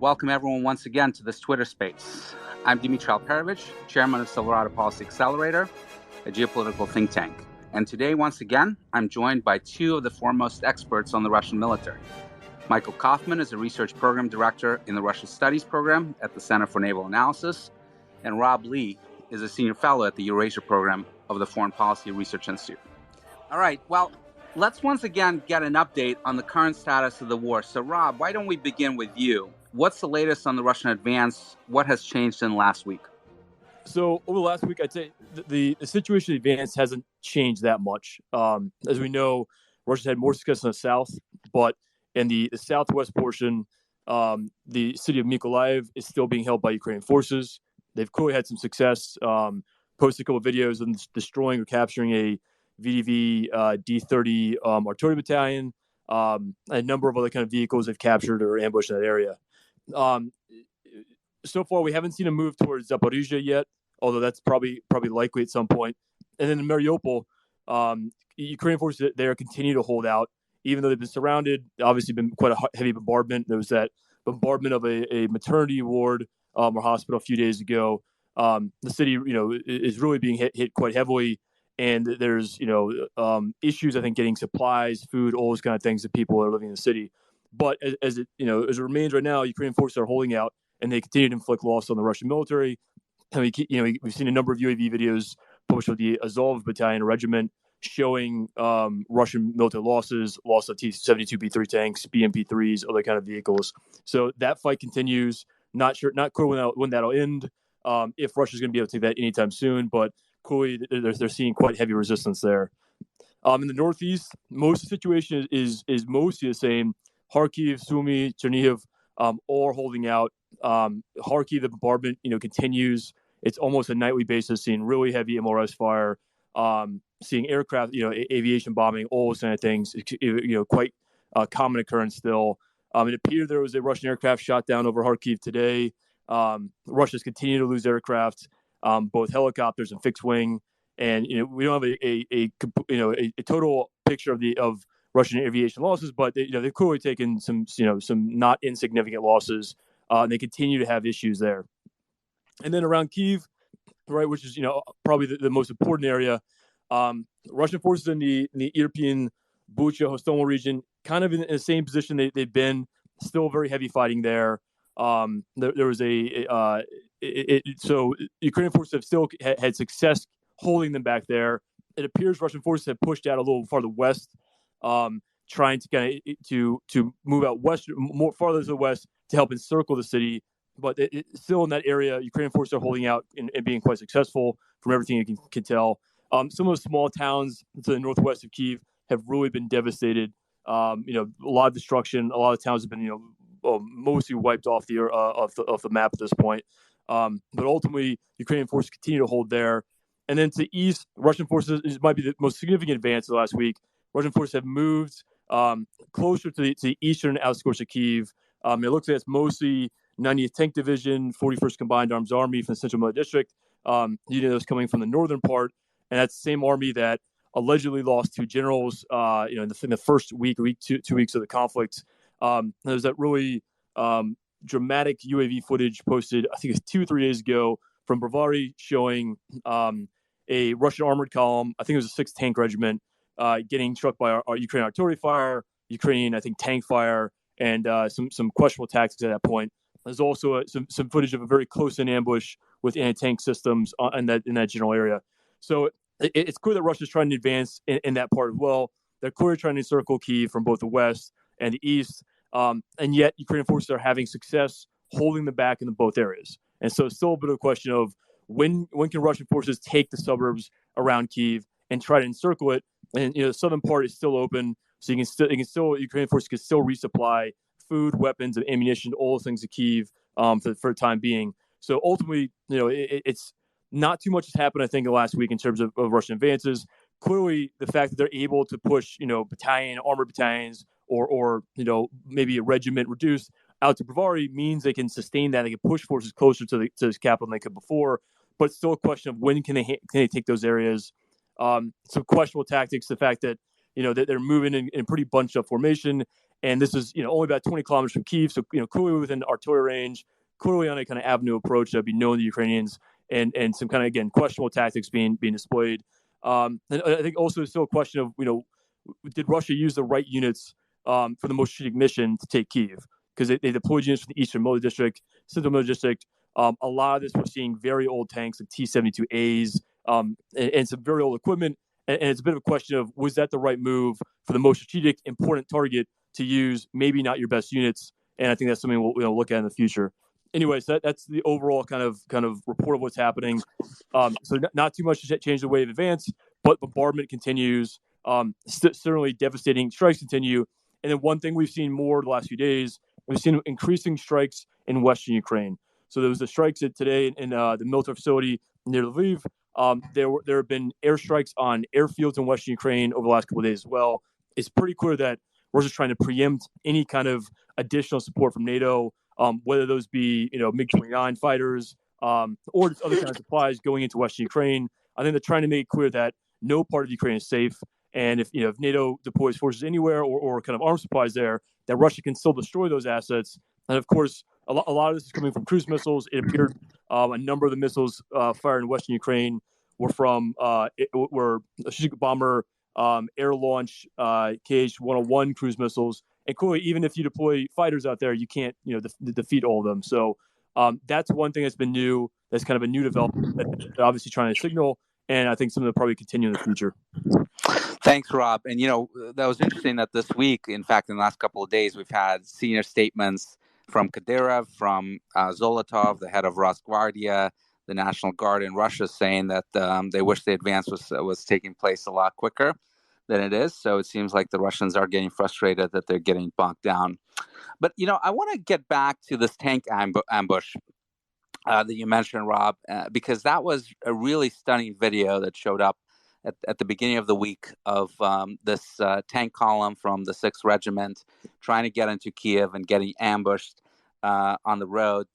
welcome everyone once again to this Twitter space. I'm Dmitry Alperovich, chairman of Silverado Policy Accelerator, a geopolitical think tank. And today, once again, I'm joined by two of the foremost experts on the Russian military. Michael Kaufman is a research program director in the Russia Studies program at the Center for Naval Analysis, and Rob Lee is a senior fellow at the Eurasia program of the Foreign Policy Research Institute. All right, well, let's once again get an update on the current status of the war. So, Rob, why don't we begin with you? What's the latest on the Russian advance? What has changed in the last week? So over the last week, I'd say the situation of the advance hasn't changed that much. As we know, Russia's had more success in the south, but in the southwest portion, the city of Mykolaiv is still being held by Ukrainian forces. They've clearly had some success, posted a couple of videos of destroying or capturing a VDV D-30 artillery battalion, a number of other kind of vehicles they've captured or ambushed in that area. So far, we haven't seen a move towards Zaporizhzhia yet, although that's probably likely at some point. And then in Mariupol, Ukrainian forces there continue to hold out, even though they've been surrounded. Obviously, been quite a heavy bombardment. There was that bombardment of a maternity ward or hospital a few days ago. The city, is really being hit quite heavily, and there's issues. I think getting supplies, food, all those kind of things that people are living in the city. But as it remains right now, Ukrainian forces are holding out, and they continue to inflict loss on the Russian military. And we've seen a number of UAV videos published with the Azov battalion regiment showing Russian military losses, loss of T-72B3 tanks, BMP-3s, other kind of vehicles. So that fight continues. Not clear when that'll end. If Russia's going to be able to take that anytime soon, but clearly they're seeing quite heavy resistance there. In the northeast, most of the situation is mostly the same. Kharkiv, Sumy, Chernihiv, all are holding out. Kharkiv, the bombardment, continues. It's almost a nightly basis, seeing really heavy MLRS fire, seeing aircraft, aviation bombing, all those kind of things. Quite a common occurrence still. It appeared there was a Russian aircraft shot down over Kharkiv today. Russia's continued to lose aircraft, both helicopters and fixed wing. And we don't have a total picture of Russian aviation losses, but they've clearly taken some not insignificant losses. And they continue to have issues there. And then around Kyiv, right, which is probably the most important area, Russian forces in the European Bucha, Hostomel region, kind of in the same position they've been. Still very heavy fighting there. There was so Ukrainian forces have still had success holding them back there. It appears Russian forces have pushed out a little farther west, trying to kind of to move out west, more farther to the west to help encircle the city. But still in that area, Ukrainian forces are holding out and being quite successful from everything you can tell. Some of the small towns to the northwest of Kyiv have really been devastated. A lot of destruction. A lot of towns have been, mostly wiped off the map at this point. But ultimately, Ukrainian forces continue to hold there. And then to the east, Russian forces might be the most significant advance of the last week. Russian forces have moved closer to the eastern outskirts of Kyiv. It looks like it's mostly 90th Tank Division, 41st Combined Arms Army from the Central Military District. Those coming from the northern part, and that's the same army that allegedly lost two generals. In the first two weeks of the conflict. There's that really dramatic UAV footage posted, I think it's 2-3 days ago, from Bravary showing a Russian armored column. I think it was a 6th Tank Regiment getting struck by our Ukrainian artillery fire, Ukrainian, I think, tank fire, and some questionable tactics at that point. There's also some footage of a very close-in ambush with anti-tank systems in that general area. So it's clear that Russia's trying to advance in that part as well. They're clearly trying to encircle Kyiv from both the west and the east, and yet Ukrainian forces are having success holding them back in both areas. And so it's still a bit of a question of when can Russian forces take the suburbs around Kyiv and try to encircle it. And the southern part is still open, so Ukrainian forces can still resupply food, weapons, and ammunition, all those things to Kyiv for the time being. So ultimately, it's not too much has happened, I think, in the last week in terms of Russian advances. Clearly, the fact that they're able to push, armored battalions or maybe a regiment reduced out to Bravary means they can sustain that. They can push forces closer to the capital than they could before. But it's still a question of when can they take those areas. Some questionable tactics. The fact that that they're moving in pretty bunched up formation, And this is, only about 20 kilometers from Kyiv, so clearly within artillery range, clearly on a kind of avenue approach that'd be known to the Ukrainians, and some kind of, again, questionable tactics being displayed. And I think also there's still a question of, did Russia use the right units for the most strategic mission to take Kyiv? Because they deployed units from the Eastern Military District, Central Military District. A lot of this, we're seeing very old tanks like T-72As and some very old equipment. And it's a bit of a question of, was that the right move for the most strategic, important target to use? Maybe not your best units. And I think that's something we'll look at in the future. Anyways, that's the overall kind of report of what's happening. So not too much to change the way of advance, but bombardment continues. Certainly devastating strikes continue. And then one thing we've seen more the last few days, we've seen increasing strikes in Western Ukraine. So there was the strikes today in the military facility near Lviv. There have been airstrikes on airfields in Western Ukraine over the last couple of days as well. It's pretty clear that Russia's trying to preempt any kind of additional support from NATO, whether those be MiG-29 fighters or just other kinds of supplies going into Western Ukraine. I think they're trying to make it clear that no part of Ukraine is safe, and if NATO deploys forces anywhere or kind of arms supplies there, that Russia can still destroy those assets. And of course, a lot of this is coming from cruise missiles. It appeared a number of the missiles fired in Western Ukraine were from were a strategic bomber, air launch KH-101 cruise missiles. And clearly, even if you deploy fighters out there, you can't defeat all of them. So that's one thing that's been new. That's kind of a new development that they're obviously trying to signal. And I think some of them probably continue in the future. Thanks, Rob. And, that was interesting that this week, in fact, in the last couple of days, we've had senior statements from Kadyrov, from Zolotov, the head of Rosgvardia, the National Guard in Russia, saying that they wish the advance was taking place a lot quicker than it is. So it seems like the Russians are getting frustrated that they're getting bogged down. But, I want to get back to this tank ambush that you mentioned, Rob, because that was a really stunning video that showed up at the beginning of the week of this tank column from the 6th Regiment trying to get into Kyiv and getting ambushed on the road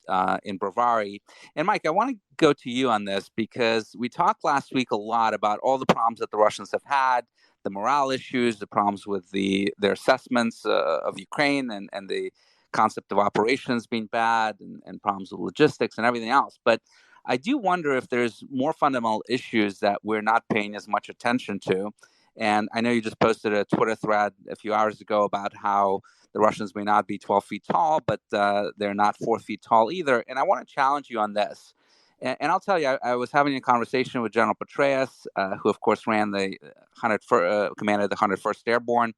in Brovary. And Mike, I want to go to you on this because we talked last week a lot about all the problems that the Russians have had, the morale issues, the problems with their assessments of Ukraine and the concept of operations being bad and problems with logistics and everything else. But I do wonder if there's more fundamental issues that we're not paying as much attention to. And I know you just posted a Twitter thread a few hours ago about how the Russians may not be 12 feet tall, but they're not 4 feet tall either. And I want to challenge you on this. And I'll tell you, I was having a conversation with General Petraeus, who, of course, ran the commanded the 101st Airborne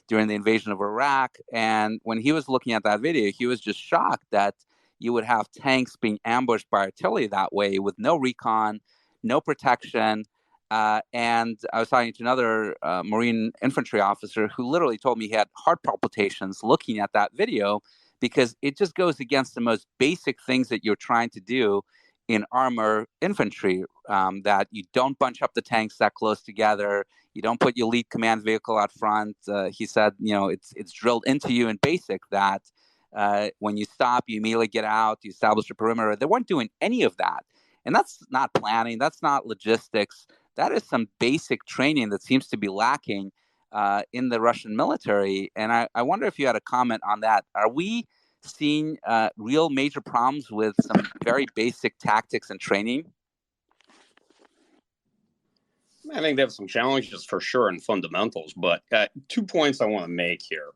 during the invasion of Iraq. And when he was looking at that video, he was just shocked that you would have tanks being ambushed by artillery that way with no recon, no protection. And I was talking to another Marine infantry officer who literally told me he had heart palpitations looking at that video because it just goes against the most basic things that you're trying to do in armor infantry, that you don't bunch up the tanks that close together. You don't put your lead command vehicle out front. He said, it's drilled into you in basic that when you stop, you immediately get out, you establish a perimeter. They weren't doing any of that. And that's not planning. That's not logistics. That is some basic training that seems to be lacking in the Russian military. And I wonder if you had a comment on that. Are we seeing real major problems with some very basic tactics and training? I think they have some challenges for sure in fundamentals, but 2 points I want to make here.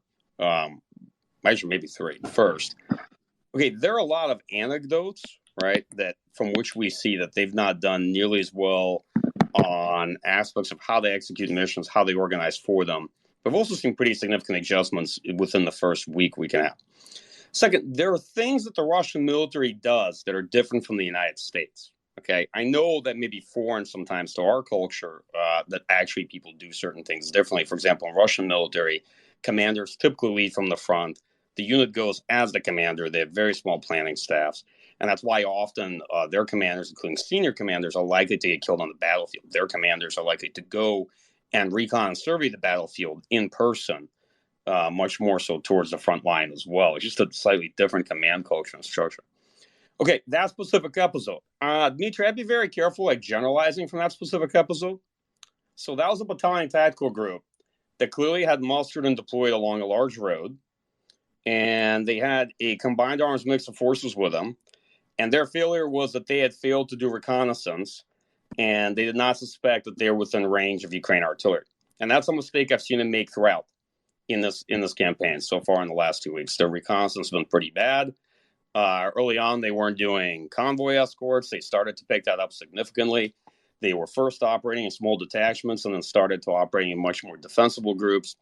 Actually, maybe 3. First, okay, there are a lot of anecdotes, right, that from which we see that they've not done nearly as well on aspects of how they execute missions, how they organize for them. We've also seen pretty significant adjustments within the first week and a half. Second, there are things that the Russian military does that are different from the United States. Okay, I know that may be foreign sometimes to our culture, that actually people do certain things differently. For example, in Russian military, commanders typically lead from the front. The unit goes as the commander. They have very small planning staffs. And that's why often their commanders, including senior commanders, are likely to get killed on the battlefield. Their commanders are likely to go and recon and survey the battlefield in person, much more so towards the front line as well. It's just a slightly different command culture and structure. Okay, that specific episode. Dmitry, I'd be very careful generalizing from that specific episode. So that was a battalion tactical group that clearly had mustered and deployed along a large road. and they had a combined arms mix of forces with them. And their failure was that they had failed to do reconnaissance, and they did not suspect that they were within range of Ukraine artillery. And that's a mistake I've seen them make throughout in this campaign so far in the last 2 weeks. Their reconnaissance has been pretty bad. Early on, they weren't doing convoy escorts. They started to pick that up significantly. They were first operating in small detachments and then started to operate in much more defensible groups.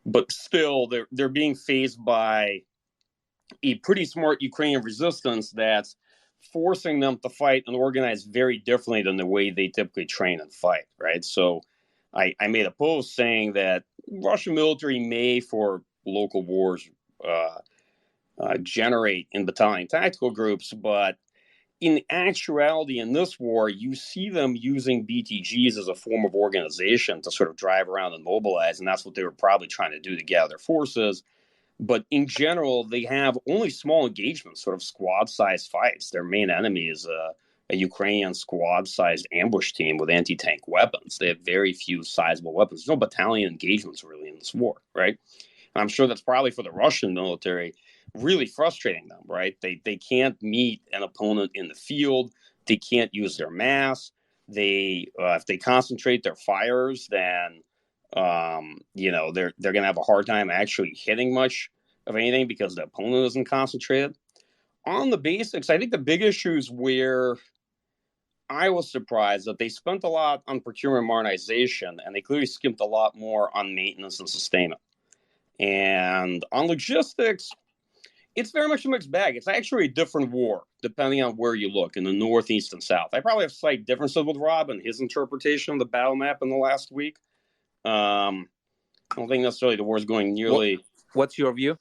But still, they're being faced by a pretty smart Ukrainian resistance that's forcing them to fight and organize very differently than the way they typically train and fight, right? So I made a post saying that Russian military may, for local wars, generate in battalion tactical groups, but in actuality, in this war, you see them using BTGs as a form of organization to sort of drive around and mobilize, and that's what they were probably trying to do to gather forces. But in general, they have only small engagements, sort of squad-sized fights. Their main enemy is a Ukrainian squad-sized ambush team with anti-tank weapons. They have very few sizable weapons. There's no battalion engagements really in this war, right? And I'm sure that's probably for the Russian military really frustrating them, right? They can't meet an opponent in the field. They can't use their mass. If they concentrate their fires, then they're going to have a hard time actually hitting much of anything because the opponent isn't concentrated. On the basics, I think the big issues where I was surprised that they spent a lot on procurement modernization, and they clearly skimped a lot more on maintenance and sustainment. And on logistics, it's very much a mixed bag. It's actually a different war, depending on where you look, in the north, east, and south. I probably have slight differences with Rob and his interpretation of the battle map in the last week. I don't think necessarily the war is going nearly... What's your view?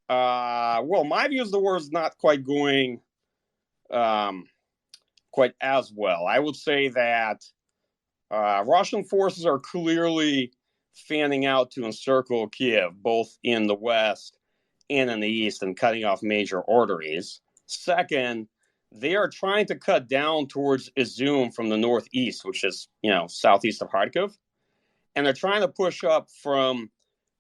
Well, my view is the war is not quite going quite as well. I would say that Russian forces are clearly fanning out to encircle Kiev, both in the west and in the east, and cutting off major arteries. Second, they are trying to cut down towards Izum from the northeast, which is, southeast of Kharkiv. And they're trying to push up from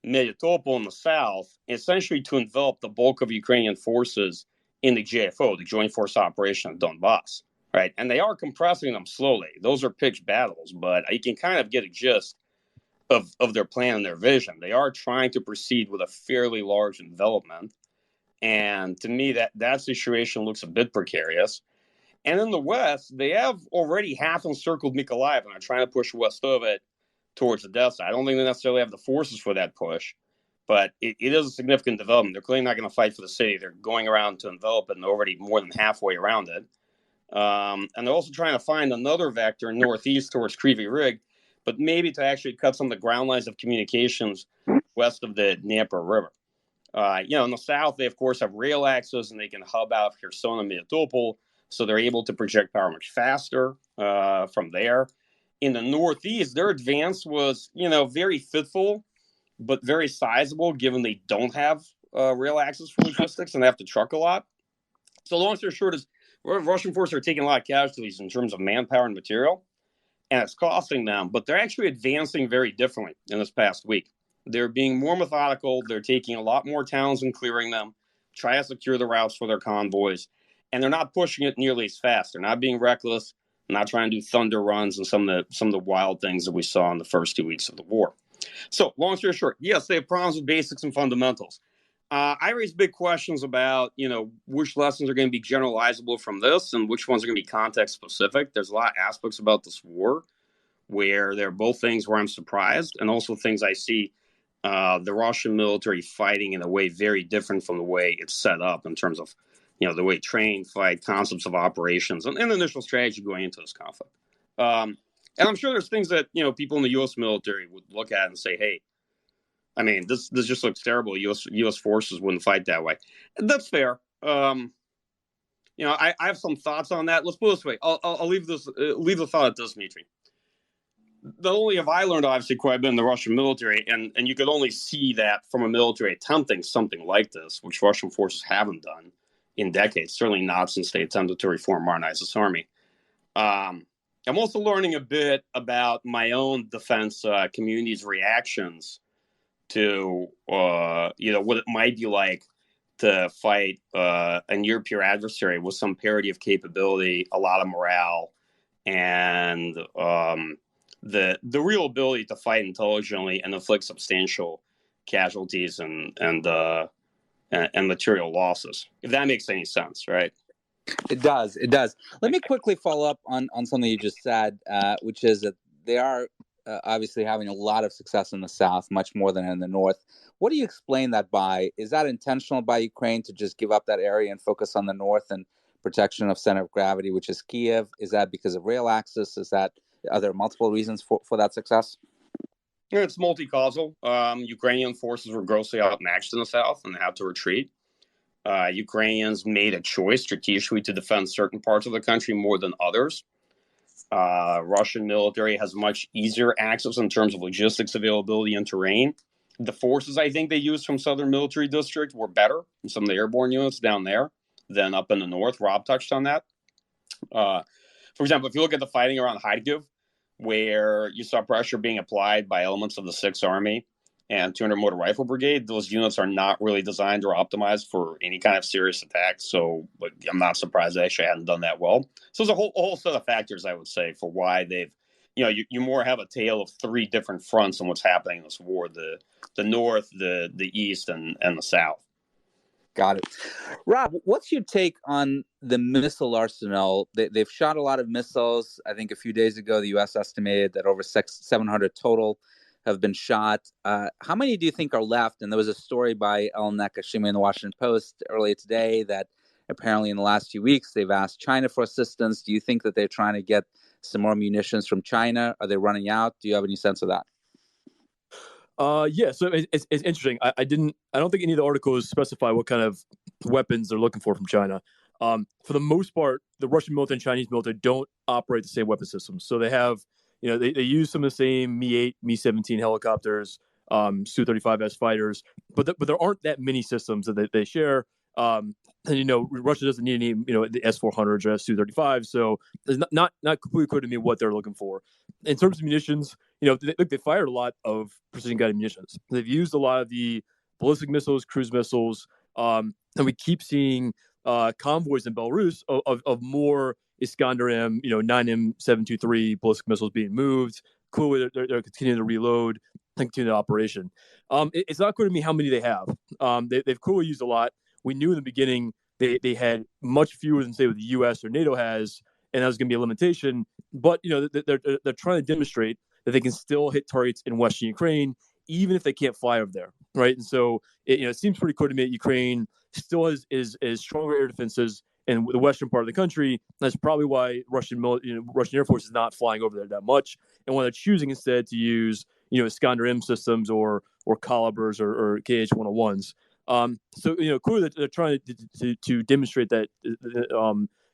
Melitopol in the south, essentially to envelop the bulk of Ukrainian forces in the JFO, the Joint Force Operation of Donbass, right? And they are compressing them slowly. Those are pitched battles, but you can kind of get a gist of their plan and their vision. They are trying to proceed with a fairly large envelopment. And to me, that situation looks a bit precarious. And in the west, they have already half encircled Mykolaiv and are trying to push west of it towards the Odessa. I don't think they necessarily have the forces for that push, but it is a significant development. They're clearly not going to fight for the city. They're going around to envelop it and already more than halfway around it. And they're also trying to find another vector northeast towards Kryvyi Rih, but maybe to actually cut some of the ground lines of communications west of the Dnieper River. In the south, they, of course, have rail access, and they can hub out Kherson and Melitopol, so they're able to project power much faster from there. In the northeast, their advance was, very fitful, but very sizable, given they don't have rail access for logistics and they have to truck a lot. So long story short is, Russian forces are taking a lot of casualties in terms of manpower and material, and it's costing them, but they're actually advancing very differently in this past week. They're being more methodical. They're taking a lot more towns and clearing them, try to secure the routes for their convoys, and they're not pushing it nearly as fast. They're not being reckless, not trying to do thunder runs and some of the wild things that we saw in the first 2 weeks of the war. So, long story short, yes, they have problems with basics and fundamentals. I raised big questions about, which lessons are going to be generalizable from this and which ones are going to be context specific. There's a lot of aspects about this war where there are both things where I'm surprised and also things I see the Russian military fighting in a way very different from the way it's set up in terms of, the way train, fight, concepts of operations, and initial strategy going into this conflict. And I'm sure there's things that, people in the U.S. military would look at and say, hey, I mean, this just looks terrible. U.S. forces wouldn't fight that way. That's fair. I have some thoughts on that. Let's put it this way. I'll leave the thought at this, Dmitry. Not only have I learned, obviously, quite a bit in the Russian military, and you could only see that from a military attempting something like this, which Russian forces haven't done in decades, certainly not since they attempted to reform and modernize this army. I'm also learning a bit about my own defense community's reactions to, what it might be like to fight a near peer adversary with some parity of capability, a lot of morale, and the real ability to fight intelligently and inflict substantial casualties and material losses. If that makes any sense, right? It does. It does. Let me quickly follow up on something you just said, which is that they are obviously having a lot of success in the South, much more than in the North. What do you explain that by? Is that intentional by Ukraine to just give up that area and focus on the North and protection of center of gravity, which is Kiev? Is that because of rail access? Are there multiple reasons for that success? It's multi-causal. Ukrainian forces were grossly outmatched in the South and had to retreat. Ukrainians made a choice strategically to defend certain parts of the country more than others. Russian military has much easier access in terms of logistics availability and terrain. The forces I think they used from Southern Military District were better in some of the airborne units down there than up in the north. Rob touched on that. For example, if you look at the fighting around Kharkiv, where you saw pressure being applied by elements of the 6th Army and 200 Motor Rifle Brigade, those units are not really designed or optimized for any kind of serious attack. So I'm not surprised they actually hadn't done that well. So there's a whole set of factors, I would say, for why they've, you more have a tale of 3 different fronts on what's happening in this war: the North, the East, and the South. Got it. Rob, what's your take on the missile arsenal? They've shot a lot of missiles. I think a few days ago, the U.S. estimated that over 700 total have been shot. How many do you think are left? And there was a story by El Nakashima in the Washington Post earlier today that apparently in the last few weeks, they've asked China for assistance. Do you think that they're trying to get some more munitions from China? Are they running out? Do you have any sense of that? Yeah, so it's interesting. I don't think any of the articles specify what kind of weapons they're looking for from China. For the most part, the Russian military and Chinese military don't operate the same weapon systems. So they have, they use some of the same Mi-8, Mi-17 helicopters, Su-35S fighters, but there aren't that many systems that they share. And Russia doesn't need any, the S-400s or S-235. So it's not completely clear to me what they're looking for. In terms of munitions, they fired a lot of precision guided munitions. They've used a lot of the ballistic missiles, cruise missiles, and we keep seeing convoys in Belarus of more Iskander-M, 9M723 ballistic missiles being moved. Clearly, they're continuing to reload and continue the operation. It's not clear to me how many they have. They've clearly used a lot. We knew in the beginning they had much fewer than, say, what the U.S. or NATO has, and that was going to be a limitation. But, they're trying to demonstrate that they can still hit targets in Western Ukraine, even if they can't fly over there, right? And so, it seems pretty clear to me that Ukraine still has stronger air defenses in the western part of the country. That's probably why Russian Air Force is not flying over there that much, and why they're choosing instead to use, Iskander-M systems or Calibers or KH-101s. So clearly they're trying to demonstrate that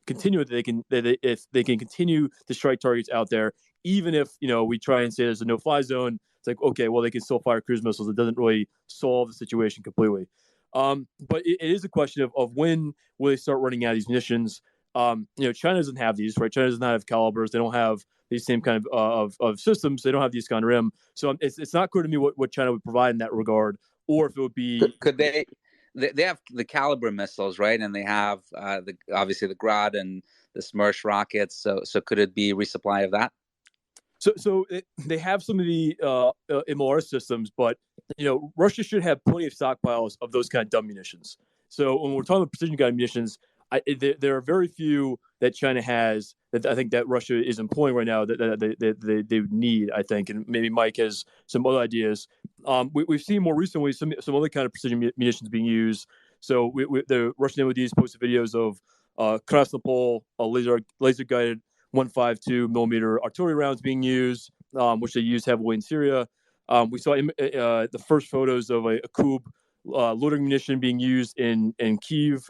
continue that if they can continue to strike targets out there, even if we try and say there's a no-fly zone. It's like, okay, well, they can still fire cruise missiles. It doesn't really solve the situation completely. But it is a question of when will they start running out of these munitions. China doesn't have these, right? China does not have calibers. They don't have these same kind of systems. They don't have the Iskander-M. So it's not clear to me what China would provide in that regard, or if it would be. Could they have the Caliber missiles, right? And they have obviously the Grad and the Smersh rockets. So could it be resupply of that? So they have some of the MLR systems, but Russia should have plenty of stockpiles of those kind of dumb munitions. So when we're talking about precision guided munitions, there are very few that China has that I think that Russia is employing right now that they would need, I think, and maybe Mike has some other ideas. We've seen more recently some other kind of precision munitions being used. So the Russian MODs posted videos of Krasnopol, laser guided 152 millimeter artillery rounds being used, which they use heavily in Syria. We saw the first photos of a coup loitering munition being used in Kyiv.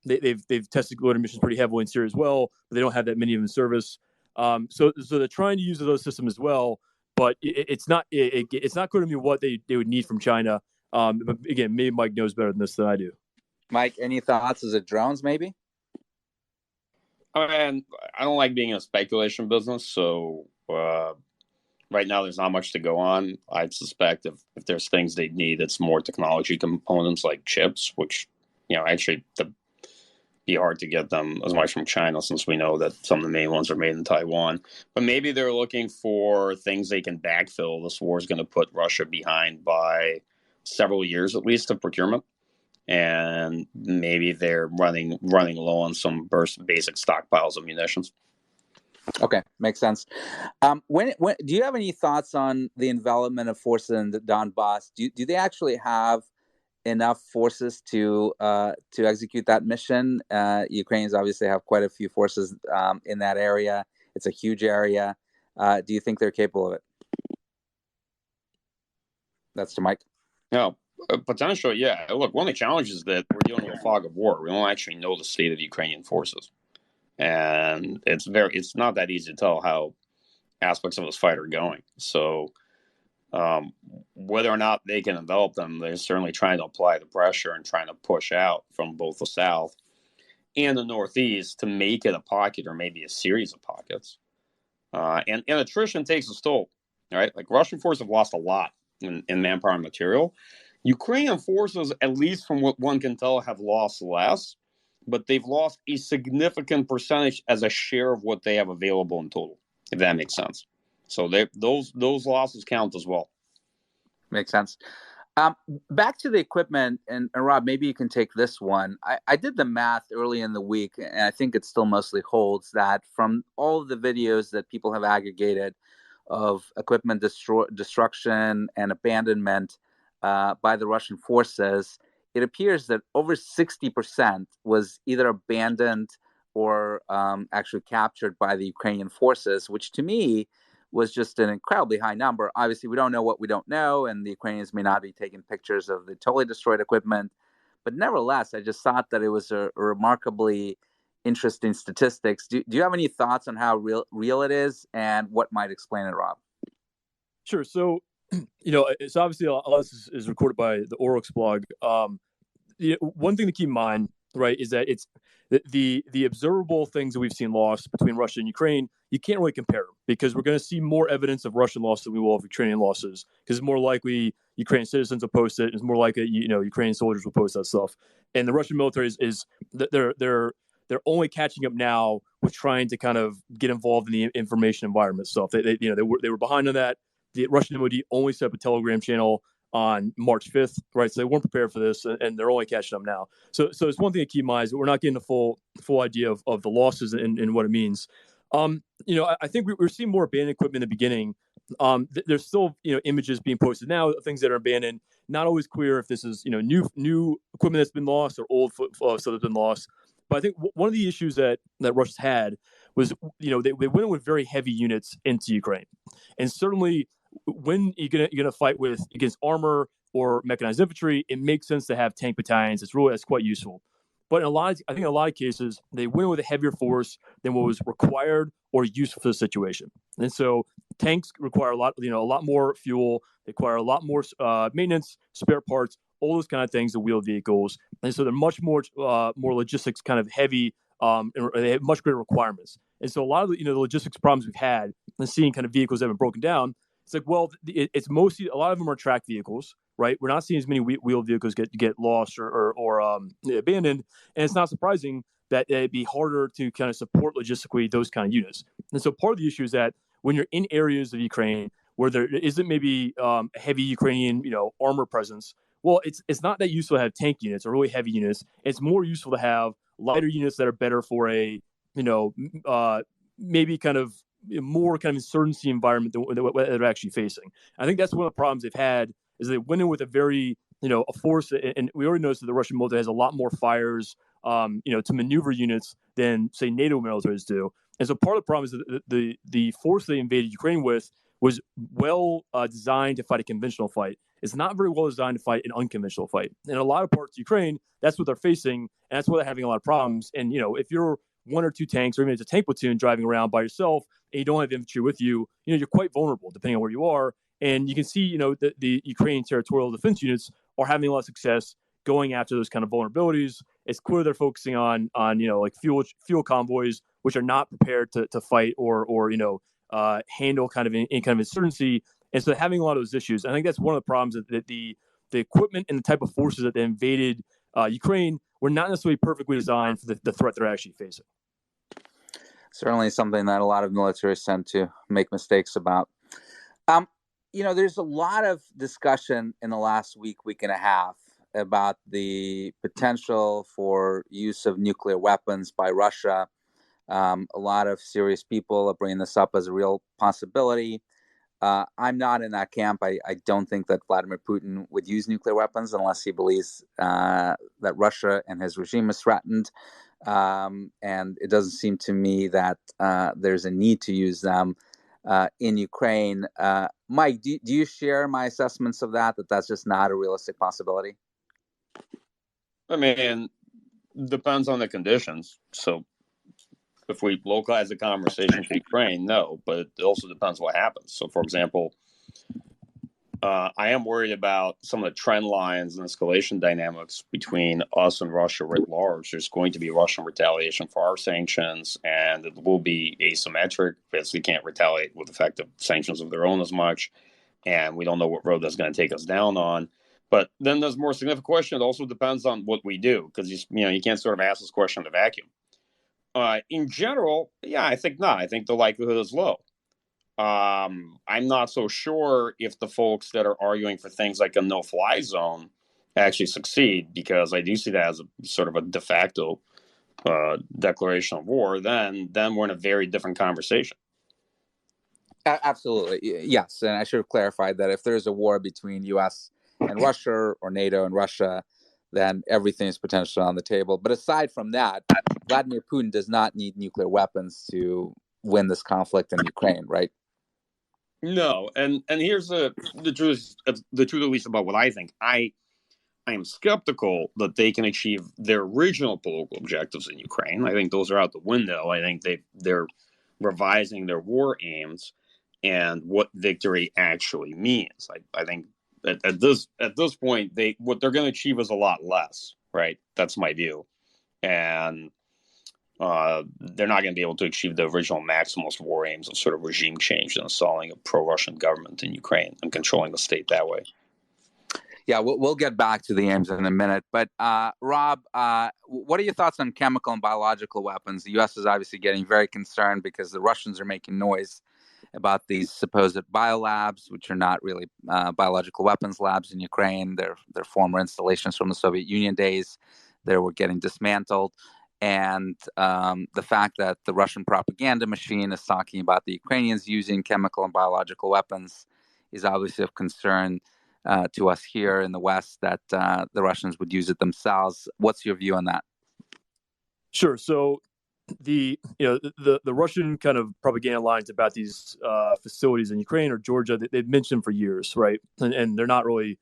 They've tested loitering munitions pretty heavily in Syria as well, but they don't have that many of them in service. So they're trying to use those systems as well, but it's not clear to me what they would need from China. But again, maybe Mike knows better than this than I do. Mike, any thoughts? Is it drones, maybe? I don't like being in a speculation business, so right now there's not much to go on. I'd suspect if there's things they need, it's more technology components like chips, which actually be hard to get them as much from China, since we know that some of the main ones are made in Taiwan. But maybe they're looking for things they can backfill. This war is going to put Russia behind by several years at least of procurement, and maybe they're running low on some basic stockpiles of munitions. Okay, makes sense. When do you have any thoughts on the envelopment of forces in the Donbass? Do they actually have enough forces to execute that mission? Ukrainians obviously have quite a few forces in that area. It's a huge area. Do you think they're capable of it? That's to Mike. No, potential, yeah. Look, one of the challenges is that we're dealing with a fog of war. We don't actually know the state of the Ukrainian forces, and it's not that easy to tell how aspects of this fight are going. So whether or not they can envelop them, they're certainly trying to apply the pressure and trying to push out from both the south and the northeast to make it a pocket or maybe a series of pockets. And attrition takes its toll, right? Like Russian forces have lost a lot in manpower and material. Ukrainian forces, at least from what one can tell, have lost less, but they've lost a significant percentage as a share of what they have available in total, if that makes sense. So those losses count as well. Makes sense. Back to the equipment, and Rob, maybe you can take this one. I did the math early in the week, and I think it still mostly holds that from all of the videos that people have aggregated of equipment destruction and abandonment by the Russian forces, it appears that over 60% was either abandoned or actually captured by the Ukrainian forces, which to me was just an incredibly high number. Obviously, we don't know what we don't know, and the Ukrainians may not be taking pictures of the totally destroyed equipment. But nevertheless, I just thought that it was a remarkably interesting statistics. Do you have any thoughts on how real it is and what might explain it, Rob? Sure. So, it's obviously all this is recorded by the Oryx blog. One thing to keep in mind, right, is that it's the observable things that we've seen lost between Russia and Ukraine. You can't really compare them because we're going to see more evidence of Russian loss than we will of Ukrainian losses, because it's more likely Ukrainian citizens will post it. It's more likely Ukrainian soldiers will post that stuff. And the Russian military is they're only catching up now with trying to kind of get involved in the information environment stuff. They were behind on that. The Russian MOD only set up a Telegram channel on March 5th, right? So they weren't prepared for this, and they're only catching up now. So it's one thing to keep in mind is that we're not getting the full idea of the losses and what it means. I think we're seeing more abandoned equipment in the beginning. There's still images being posted now of things that are abandoned. Not always clear if this is new equipment that's been lost or old stuff that's been lost. But I think one of the issues that Russia's had was they went in with very heavy units into Ukraine, and certainly when you're gonna fight against armor or mechanized infantry, it makes sense to have tank battalions. That's quite useful. But in a lot of cases, they went in with a heavier force than what was required or useful for the situation. And so tanks require a lot more fuel. They require a lot more maintenance, spare parts, all those kind of things, the wheeled vehicles. And so they're much more logistics kind of heavy. And they have much greater requirements. And so a lot of the logistics problems we've had and seeing kind of vehicles that have been broken down, it's like, well, it's mostly, a lot of them are tracked vehicles, right? We're not seeing as many wheeled vehicles get lost or abandoned. And it's not surprising that it'd be harder to kind of support logistically those kind of units. And so part of the issue is that when you're in areas of Ukraine where there isn't maybe a heavy Ukrainian, armor presence, well, it's not that useful to have tank units or really heavy units. It's more useful to have lighter units that are better for a, maybe kind of more kind of insurgency environment than what they're actually facing. I think that's one of the problems they've had is they went in with a very, a force, and we already noticed that the Russian military has a lot more fires, to maneuver units than, say, NATO militaries do. And so part of the problem is that the force they invaded Ukraine with was well designed to fight a conventional fight. It's not very well designed to fight an unconventional fight. In a lot of parts of Ukraine, that's what they're facing, and that's why they're having a lot of problems. And, if you're one or two tanks, or even it's a tank platoon driving around by yourself, and you don't have infantry with you, you're quite vulnerable depending on where you are. And you can see, the Ukrainian territorial defense units are having a lot of success going after those kind of vulnerabilities. It's clear they're focusing on like fuel convoys, which are not prepared to fight or handle kind of any kind of insurgency. And so having a lot of those issues, I think that's one of the problems that the equipment and the type of forces that they invaded Ukraine were not necessarily perfectly designed for the threat they're actually facing. Certainly something that a lot of militaries tend to make mistakes about. There's a lot of discussion in the last week and a half about the potential for use of nuclear weapons by Russia. A lot of serious people are bringing this up as a real possibility. I'm not in that camp. I don't think that Vladimir Putin would use nuclear weapons unless he believes that Russia and his regime is threatened. And it doesn't seem to me that there's a need to use them in Ukraine. Mike, do you share my assessments of that's just not a realistic possibility? I mean, depends on the conditions. So if we localize the conversation to Ukraine, no, but it also depends what happens. So, for example, I am worried about some of the trend lines and escalation dynamics between us and Russia writ large. There's going to be Russian retaliation for our sanctions, and it will be asymmetric because we can't retaliate with effective sanctions of their own as much, and we don't know what road that's going to take us down on. But then there's a more significant question. It also depends on what we do, because you can't sort of ask this question in a vacuum. In general, yeah, I think not. I think the likelihood is low. I'm not so sure if the folks that are arguing for things like a no-fly zone actually succeed, because I do see that as a sort of a de facto declaration of war. Then we're in a very different conversation. Absolutely, yes. And I should have clarified that if there's a war between U.S. and Russia, or NATO and Russia, then everything is potentially on the table. But aside from that, Vladimir Putin does not need nuclear weapons to win this conflict in Ukraine, right? No, and here's the truth, at least about what I think. I am skeptical that they can achieve their original political objectives in Ukraine. I think those are out the window. I think they're revising their war aims and what victory actually means. I think at this point, what they're going to achieve is a lot less, right? That's my view, and they're not going to be able to achieve the original maximalist war aims of sort of regime change and installing a pro-Russian government in Ukraine and controlling the state that way. Yeah, we'll get back to the aims in a minute. But Rob, what are your thoughts on chemical and biological weapons? The U.S. is obviously getting very concerned because the Russians are making noise about these supposed biolabs, which are not really biological weapons labs in Ukraine. They're former installations from the Soviet Union days. They were getting dismantled. And the fact that the Russian propaganda machine is talking about the Ukrainians using chemical and biological weapons is obviously of concern to us here in the West, that the Russians would use it themselves. What's your view on that? Sure. So the Russian kind of propaganda lines about these facilities in Ukraine or Georgia, they've mentioned for years, right? And they're not really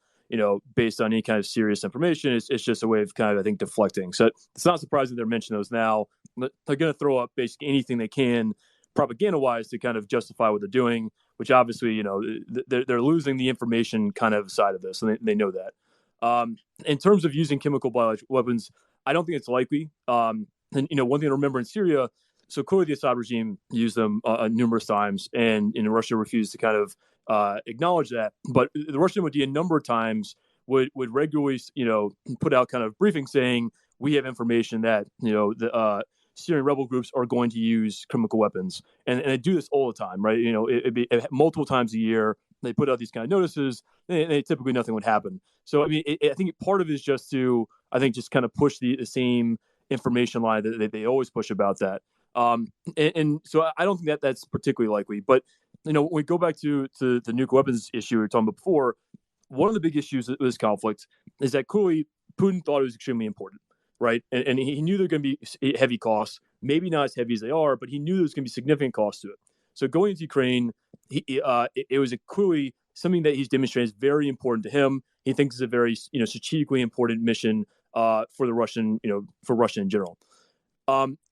based on any kind of serious information. It's just a way of kind of, I think, deflecting. So it's not surprising they're mentioning those now. They're going to throw up basically anything they can propaganda-wise to kind of justify what they're doing, which obviously, they're losing the information kind of side of this, and they know that. In terms of using chemical biological weapons, I don't think it's likely. And one thing to remember in Syria, so clearly the Assad regime used them numerous times, and Russia refused to kind of acknowledge that. But the Russian MOD a number of times would regularly, put out kind of briefings saying we have information that the Syrian rebel groups are going to use chemical weapons, and they do this all the time, right? It'd be multiple times a year. They put out these kind of notices, and typically nothing would happen. So I mean, I think part of it is just to, I think, just kind of push the same information line that they always push about that. And so I don't think that's particularly likely. But when we go back to the nuclear weapons issue we were talking about before, one of the big issues with this conflict is that clearly Putin thought it was extremely important, right? And he knew there were going to be heavy costs, maybe not as heavy as they are, but he knew there was going to be significant costs to it. So going into Ukraine, it was clearly something that he's demonstrated is very important to him. He thinks it's a very strategically important mission for the Russian, for Russia in general.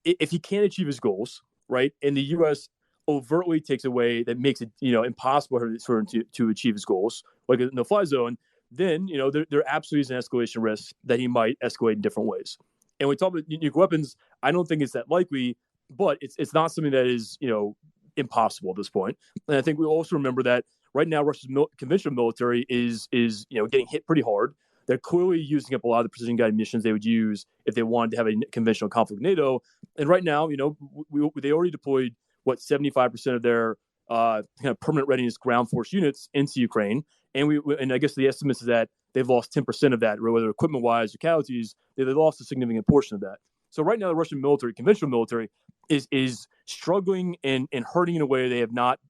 If he can't achieve his goals, right, and the U.S. overtly takes away that makes it impossible for him to achieve his goals, like a no-fly zone, then there absolutely is an escalation risk that he might escalate in different ways. And when we talk about nuclear weapons, I don't think it's that likely, but it's not something that is impossible at this point. And I think we also remember that right now Russia's conventional military is getting hit pretty hard. they're clearly using up a lot of the precision-guided munitions they would use if they wanted to have a conventional conflict with NATO. And right now, they already deployed 75% of their kind of permanent readiness ground force units into Ukraine, and I guess the estimates is that they've lost 10% of that, whether equipment-wise or casualties. They lost a significant portion of that. So right now, the Russian military, conventional military, is struggling and hurting in a way they have not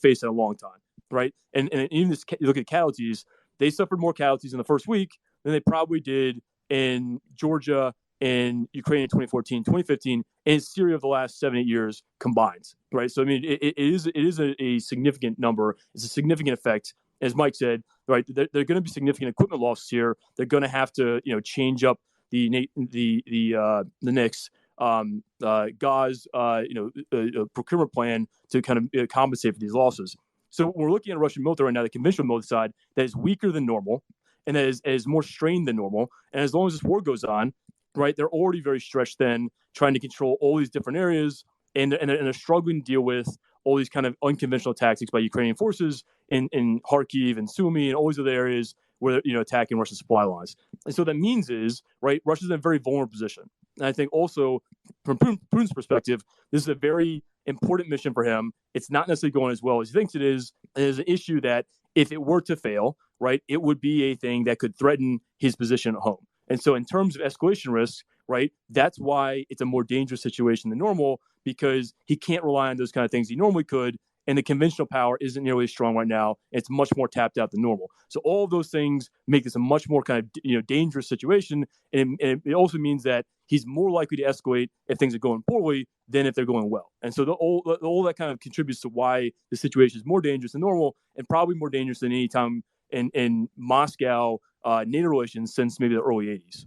faced in a long time, right? And even this, you look at casualties, they suffered more casualties in the first week than they probably did in Georgia and Ukraine in 2014, 2015, and Syria of the last 7-8 years combined, right? So I mean, it is a significant number. It's a significant effect. As Mike said, right, there are going to be significant equipment losses here. They're going to have to, change up the next gauze, procurement plan to kind of compensate for these losses. So we're looking at a Russian military right now, the conventional military side, that is weaker than normal and that is more strained than normal. And as long as this war goes on, right, they're already very stretched then, trying to control all these different areas, and they're struggling to deal with all these kind of unconventional tactics by Ukrainian forces in Kharkiv and Sumy and all these other areas where they're attacking Russian supply lines. And so that means is, right, Russia's in a very vulnerable position. And I think also from Putin's perspective, this is a very important mission for him. It's not necessarily going as well as he thinks it is. And there's an issue that if it were to fail, right, it would be a thing that could threaten his position at home. And so in terms of escalation risk, right, that's why it's a more dangerous situation than normal, because he can't rely on those kind of things he normally could. And the conventional power isn't nearly as strong right now. It's much more tapped out than normal. So all of those things make this a much more kind of dangerous situation. And it also means that he's more likely to escalate if things are going poorly than if they're going well. And so all that kind of contributes to why the situation is more dangerous than normal, and probably more dangerous than any time in Moscow NATO relations since maybe the early 80s.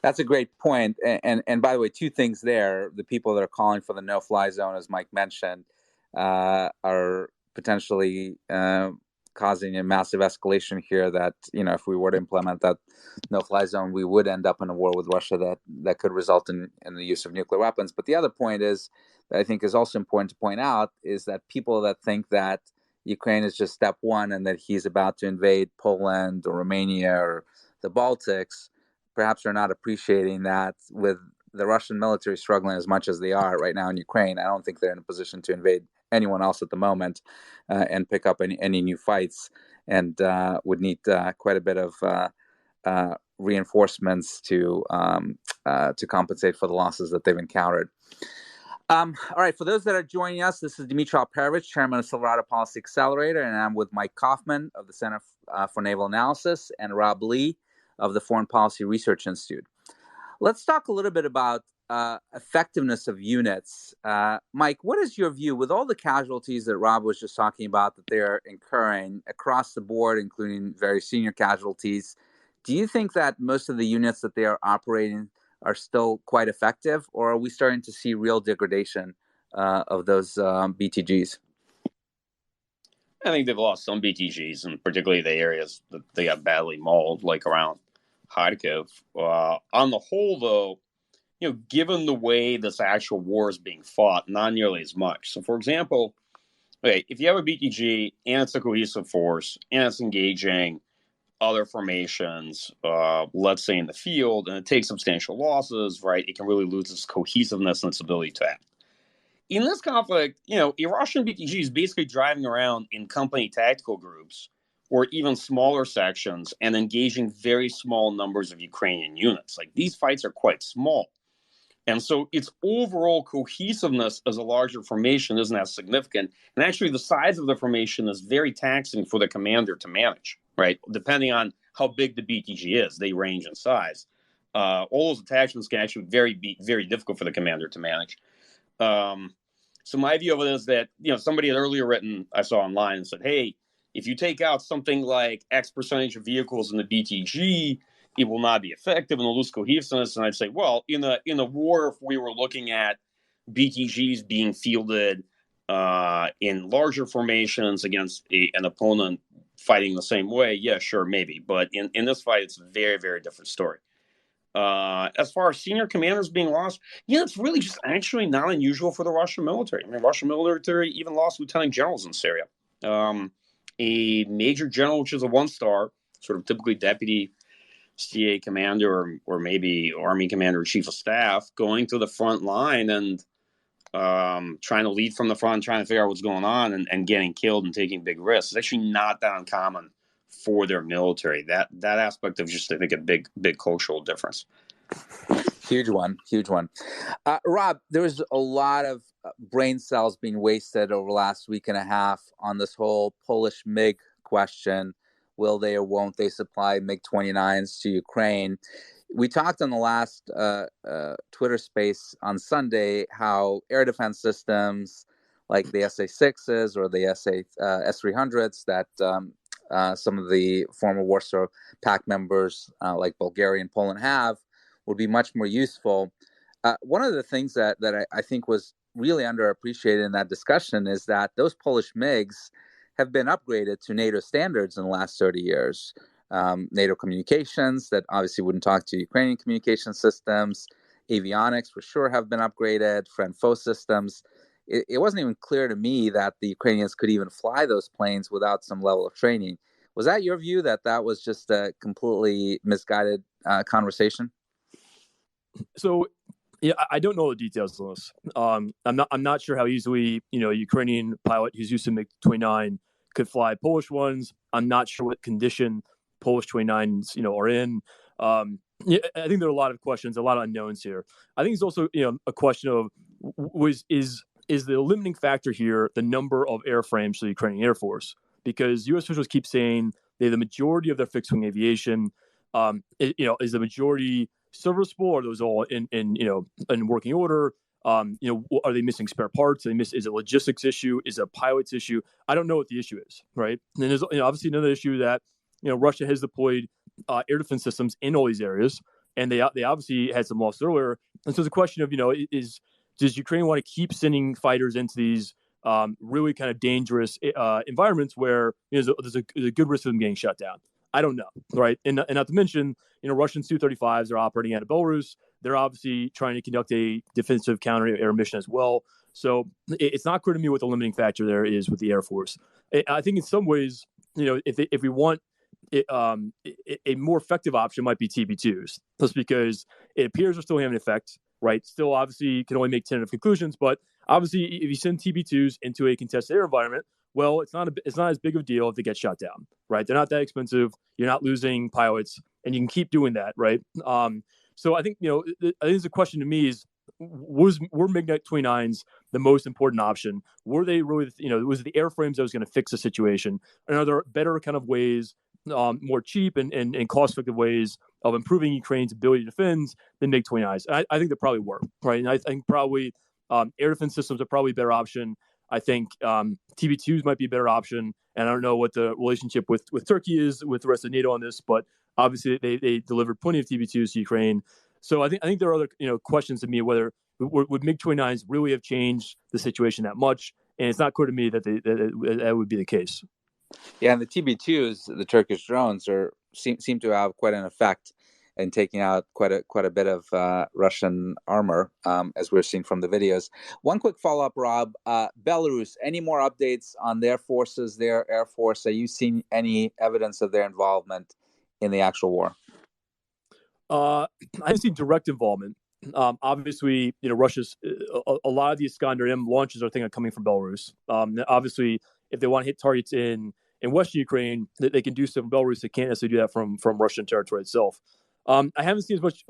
That's a great point. And by the way, two things there. The people that are calling for the no-fly zone, as Mike mentioned, are potentially causing a massive escalation here that, if we were to implement that no-fly zone, we would end up in a war with Russia that could result in the use of nuclear weapons. But the other point is, that I think is also important to point out, is that people that think that Ukraine is just step one and that he's about to invade Poland or Romania or the Baltics, perhaps are not appreciating that with the Russian military struggling as much as they are right now in Ukraine. I don't think they're in a position to invade anyone else at the moment and pick up any new fights, and would need quite a bit of reinforcements to compensate for the losses that they've encountered. All right, for those that are joining us, this is Dmitry Alperovich, chairman of Silverado Policy Accelerator, and I'm with Mike Kaufman of the Center for Naval Analysis and Rob Lee of the Foreign Policy Research Institute. Let's talk a little bit about effectiveness of units. Mike, what is your view with all the casualties that Rob was just talking about that they're incurring across the board, including very senior casualties? Do you think that most of the units that they are operating are still quite effective, or are we starting to see real degradation of those BTGs? I think they've lost some BTGs, and particularly the areas that they got badly mauled, like around Kharkiv. On the whole, though, given the way this actual war is being fought, not nearly as much. So, for example, if you have a BTG and it's a cohesive force and it's engaging other formations, let's say in the field, and it takes substantial losses, right, it can really lose its cohesiveness and its ability to act. In this conflict, a Russian BTG is basically driving around in company tactical groups or even smaller sections and engaging very small numbers of Ukrainian units. Like, these fights are quite small. And so its overall cohesiveness as a larger formation isn't as significant. And actually, the size of the formation is very taxing for the commander to manage, right? Depending on how big the BTG is, they range in size. All those attachments can actually be very difficult for the commander to manage. So my view of it is that, somebody had earlier written, I saw online, and said, hey, if you take out something like X percentage of vehicles in the BTG, it will not be effective and it'll lose cohesiveness. And I'd say, well, in a war, if we were looking at BTGs being fielded in larger formations against an opponent fighting the same way, yeah, sure, maybe. But in this fight, it's a very, very different story. As far as senior commanders being lost, it's really just actually not unusual for the Russian military. I mean, Russian military even lost lieutenant generals in Syria. A major general, which is a 1-star, sort of typically deputy CA commander or maybe Army commander or chief of staff going to the front line and trying to lead from the front, trying to figure out what's going on and getting killed and taking big risks. It's actually not that uncommon for their military. That aspect of just, I think, a big cultural difference. Huge one. Rob, there was a lot of brain cells being wasted over the last week and a half on this whole Polish MiG question. Will they or won't they supply MiG-29s to Ukraine? We talked on the last Twitter space on Sunday how air defense systems like the SA-6s or the S-300s that some of the former Warsaw Pact members like Bulgaria and Poland have would be much more useful. One of the things that I think was really underappreciated in that discussion is that those Polish MiGs have been upgraded to NATO standards in the last 30 years. NATO communications that obviously wouldn't talk to Ukrainian communication systems, avionics for sure have been upgraded, friend-foe systems. It wasn't even clear to me that the Ukrainians could even fly those planes without some level of training. Was that your view, that was just a completely misguided conversation? So, yeah, I don't know the details of this. I'm not sure how easily a Ukrainian pilot who's used to MiG-29 could fly Polish ones. I'm not sure what condition Polish 29s are in. Yeah, I think there are a lot of questions, a lot of unknowns here. I think it's also a question of is the limiting factor here the number of airframes for the Ukrainian Air Force? Because U.S. officials keep saying they have the majority of their fixed wing aviation. Is the majority serviceable? Are those all in working order? Are they missing spare parts? Is it a logistics issue? Is it a pilot's issue? I don't know what the issue is, right? And there's obviously another issue that Russia has deployed air defense systems in all these areas, and they obviously had some loss earlier. And so it's a question of does Ukraine want to keep sending fighters into these really kind of dangerous environments where there's a good risk of them getting shut down? I don't know, right? And not to mention, Russian Su-35s are operating out of Belarus. They're obviously trying to conduct a defensive counter-air mission as well. So it's not clear to me what the limiting factor there is with the Air Force. I think in some ways, if we want a more effective option might be TB2s, just because it appears they're still having an effect, right? Still, obviously, you can only make tentative conclusions, but obviously, if you send TB2s into a contested air environment, well, it's not as big of a deal if they get shot down, right? They're not that expensive. You're not losing pilots, and you can keep doing that, right? So I think I think the question to me is, were MiG-29s the most important option? Were they really, was it the airframes that was going to fix the situation? And are there better kind of ways, more cheap and cost-effective ways of improving Ukraine's ability to defend than MiG-29s? I think there probably were, right? And I think probably air defense systems are probably a better option. I think TB2s might be a better option, and I don't know what the relationship with Turkey is with the rest of NATO on this, but obviously they delivered plenty of TB2s to Ukraine. So I think there are other questions to me whether would MiG-29s really have changed the situation that much, and it's not clear to me that that would be the case. Yeah, and the TB2s, the Turkish drones, seem to have quite an effect in taking out quite a bit of Russian armor, as we're seeing from the videos. One quick follow-up, Rob. Belarus, any more updates on their forces, their air force? Are you seeing any evidence of their involvement in the actual war? I haven't seen direct involvement. Obviously, Russia's a lot of the Iskander-M launches are coming from Belarus. Obviously, if they want to hit targets in Western Ukraine, they can do so from Belarus. They can't necessarily do that from Russian territory itself. I haven't seen as much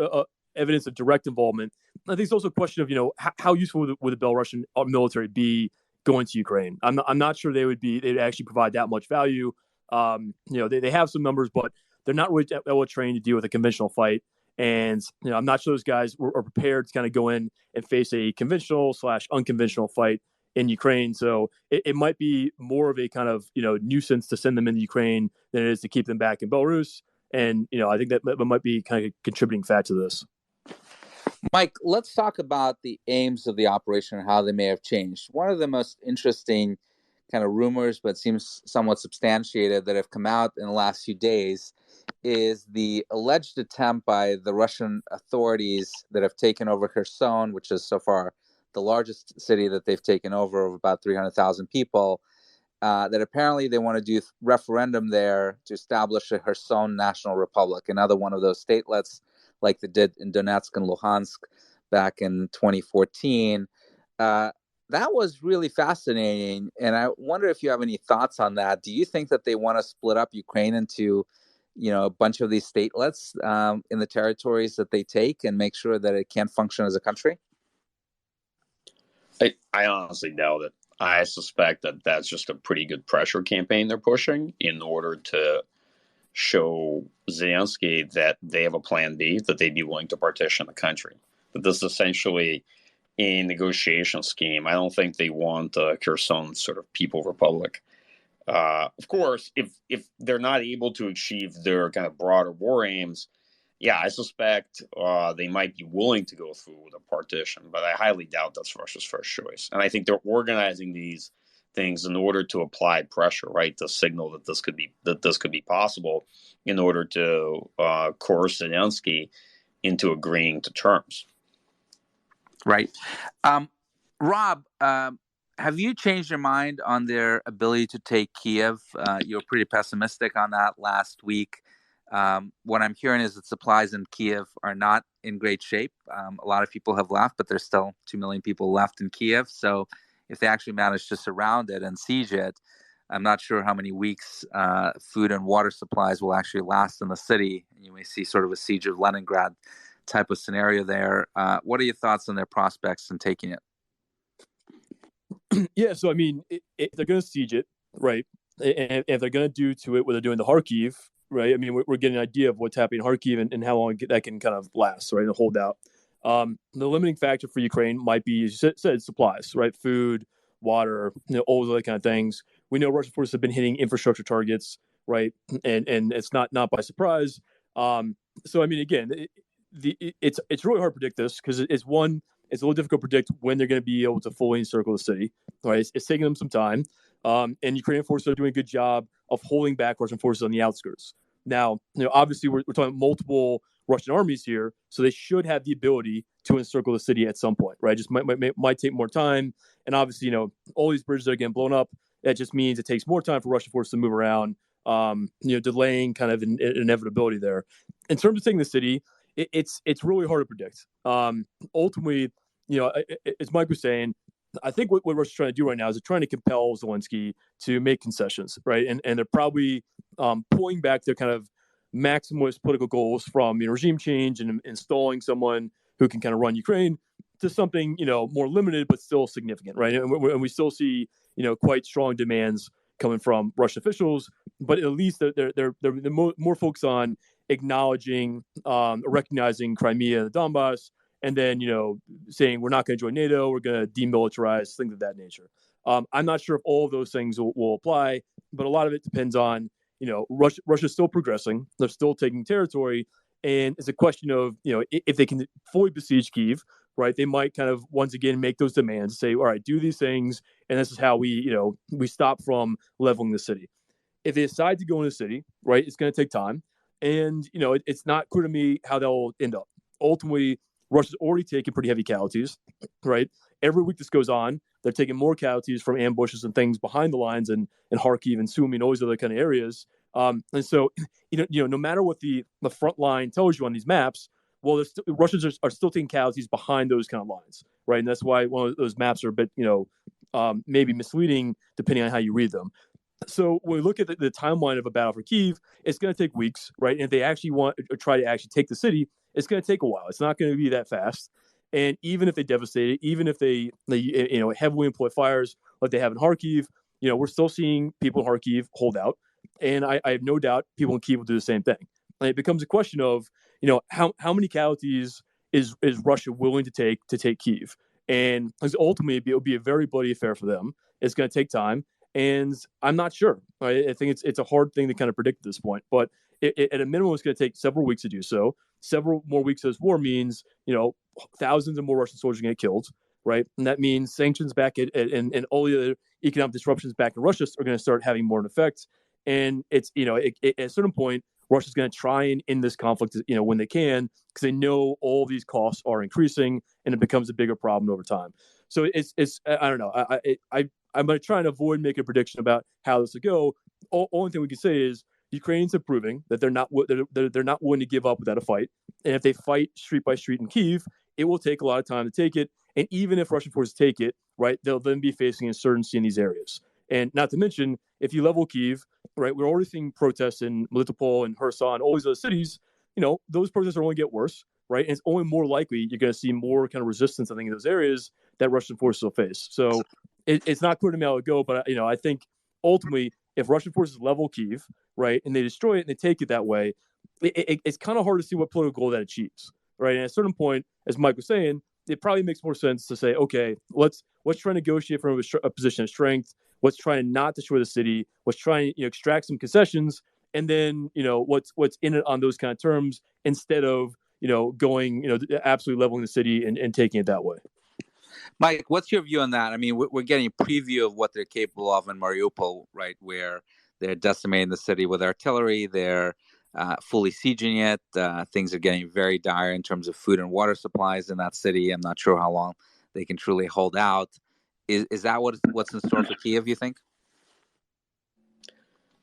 evidence of direct involvement. I think it's also a question of how useful would the Belarusian military be going to Ukraine. I'm not sure they'd actually provide that much value. They have some numbers, but they're not really well trained to deal with a conventional fight. And I'm not sure those guys are prepared to kind of go in and face a conventional/unconventional fight in Ukraine. So it might be more of a kind of nuisance to send them into Ukraine than it is to keep them back in Belarus. And I think that might be kind of a contributing factor to this. Mike, let's talk about the aims of the operation and how they may have changed. One of the most interesting kind of rumors, but seems somewhat substantiated, that have come out in the last few days is the alleged attempt by the Russian authorities that have taken over Kherson, which is so far the largest city that they've taken over, of about 300,000 people, that apparently they want to do referendum there to establish a Kherson National Republic, another one of those statelets like they did in Donetsk and Luhansk back in 2014. That was really fascinating, and I wonder if you have any thoughts on that. Do you think that they want to split up Ukraine into, a bunch of these statelets in the territories that they take and make sure that it can't function as a country? I honestly doubt it. I suspect that that's just a pretty good pressure campaign they're pushing in order to show Zelensky that they have a plan B, that they'd be willing to partition the country. That this is essentially a negotiation scheme. I don't think they want a Kherson sort of people republic. Of course, if they're not able to achieve their kind of broader war aims, yeah, I suspect they might be willing to go through with a partition, but I highly doubt that's Russia's first choice. And I think they're organizing these things in order to apply pressure, right, to signal that this could be possible, in order to coerce Zelensky into agreeing to terms. Right. Rob, have you changed your mind on their ability to take Kiev? You were pretty pessimistic on that last week. What I'm hearing is that supplies in Kiev are not in great shape. A lot of people have left, but there's still 2 million people left in Kiev. So if they actually manage to surround it and siege it, I'm not sure how many weeks food and water supplies will actually last in the city. You may see sort of a siege of Leningrad type of scenario there. What are your thoughts on their prospects in taking it? Yeah, so I mean, if they're going to siege it, right, and if they're going to do to it what they're doing to Kharkiv, right, I mean, we're getting an idea of what's happening in Kharkiv and how long that can kind of last, right, and hold out. The limiting factor for Ukraine might be, as you said, supplies, right, food, water, all those other kind of things. We know Russian forces have been hitting infrastructure targets, right, and it's not by surprise. So I mean, again, it's really hard to predict this because it's a little difficult to predict when they're going to be able to fully encircle the city. Right, it's taking them some time, and Ukrainian forces are doing a good job of holding back Russian forces on the outskirts. Now, obviously, we're talking about multiple Russian armies here, so they should have the ability to encircle the city at some point. Right, just might take more time, and obviously, all these bridges are getting blown up. That just means it takes more time for Russian forces to move around. Delaying kind of an inevitability there. In terms of taking the city, it's really hard to predict. Ultimately, as Mike was saying, I think what Russia's trying to do right now is they're trying to compel Zelensky to make concessions, right? And they're probably pulling back their kind of maximalist political goals from regime change and installing someone who can kind of run Ukraine to something more limited but still significant, right? And we still see quite strong demands coming from Russian officials, but at least they're more focused on acknowledging, recognizing Crimea and the Donbass, and then saying we're not going to join NATO, we're going to demilitarize, things of that nature. I'm not sure if all of those things will apply, but a lot of it depends on Russia's still progressing, they're still taking territory, and it's a question of if they can fully besiege Kyiv, right? They might kind of once again make those demands, say, all right, do these things, and this is how we stop from leveling the city. If they decide to go in the city, right, it's going to take time, and it's not clear to me how they'll end up. Ultimately, Russia's already taken pretty heavy casualties, right? Every week this goes on, they're taking more casualties from ambushes and things behind the lines and Kharkiv and Sumy and all these other kind of areas. And so, no matter what the front line tells you on these maps, well, Russians are still taking casualties behind those kind of lines, right? And that's why one of those maps are a bit, maybe misleading depending on how you read them. So when we look at the timeline of a battle for Kyiv, it's going to take weeks, right? And if they actually want or try to actually take the city, it's going to take a while. It's not going to be that fast. And even if they devastate it, even if they heavily employ fires like they have in Kharkiv, we're still seeing people in Kharkiv hold out. And I have no doubt people in Kyiv will do the same thing. And it becomes a question of, how many casualties is Russia willing to take Kyiv? And ultimately, it'll be a very bloody affair for them. It's going to take time. And I'm not sure. Right? I think it's a hard thing to kind of predict at this point. But at a minimum, it's going to take several weeks to do so. Several more weeks of this war means, thousands of more Russian soldiers are going to get killed, right? And that means sanctions back and all the other economic disruptions back in Russia are going to start having more an effect. And it's, at a certain point, Russia's going to try and end this conflict, when they can, because they know all these costs are increasing and it becomes a bigger problem over time. So it's I don't know. I'm going to try and avoid making a prediction about how this will go. Only thing we can say is Ukrainians are proving that they're not willing to give up without a fight. And if they fight street by street in Kyiv, it will take a lot of time to take it. And even if Russian forces take it, right, they'll then be facing insurgency in these areas. And not to mention, if you level Kyiv, right, we're already seeing protests in Melitopol and Kherson, all these other cities. Those protests are only get worse, right? And it's only more likely you're going to see more kind of resistance, I think, in those areas that Russian forces will face. So it's not clear to me how it will go, but I think ultimately, if Russian forces level Kyiv, right, and they destroy it and they take it that way, it's kind of hard to see what political goal that achieves, right? And at a certain point, as Mike was saying, it probably makes more sense to say, okay, let's try to negotiate from a position of strength. Let's try and not destroy the city. Let's try and extract some concessions, and then what's in it on those kind of terms instead of going absolutely leveling the city and taking it that way. Mike, what's your view on that? I mean, we're getting a preview of what they're capable of in Mariupol, right, where they're decimating the city with artillery. They're fully sieging it. Things are getting very dire in terms of food and water supplies in that city. I'm not sure how long they can truly hold out. Is that what's in store for Kyiv, you think?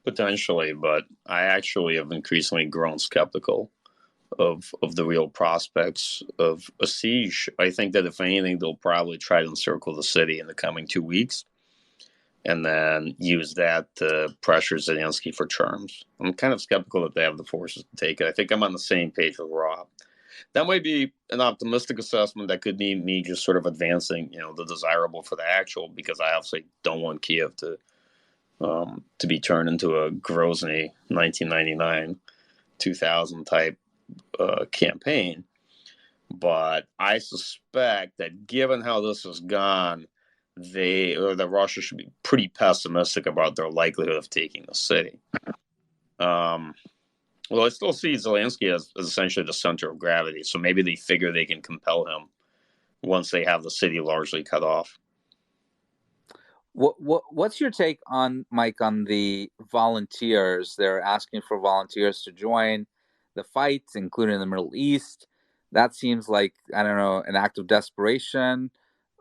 Potentially, but I actually have increasingly grown skeptical of the real prospects of a siege. I think that if anything, they'll probably try to encircle the city in the coming 2 weeks and then use that to pressure Zelensky for terms. I'm kind of skeptical that they have the forces to take it. I think I'm on the same page with Rob. That might be an optimistic assessment. That could mean me just sort of advancing, the desirable for the actual, because I obviously don't want Kiev to be turned into a Grozny 1999, 2000 type campaign. But I suspect that given how this has gone, that Russia should be pretty pessimistic about their likelihood of taking the city. Well, I still see Zelensky as essentially the center of gravity, so maybe they figure they can compel him once they have the city largely cut off. What's your take on, Mike, on the volunteers? They're asking for volunteers to join the fight, including in the Middle East. That seems like, I don't know, an act of desperation.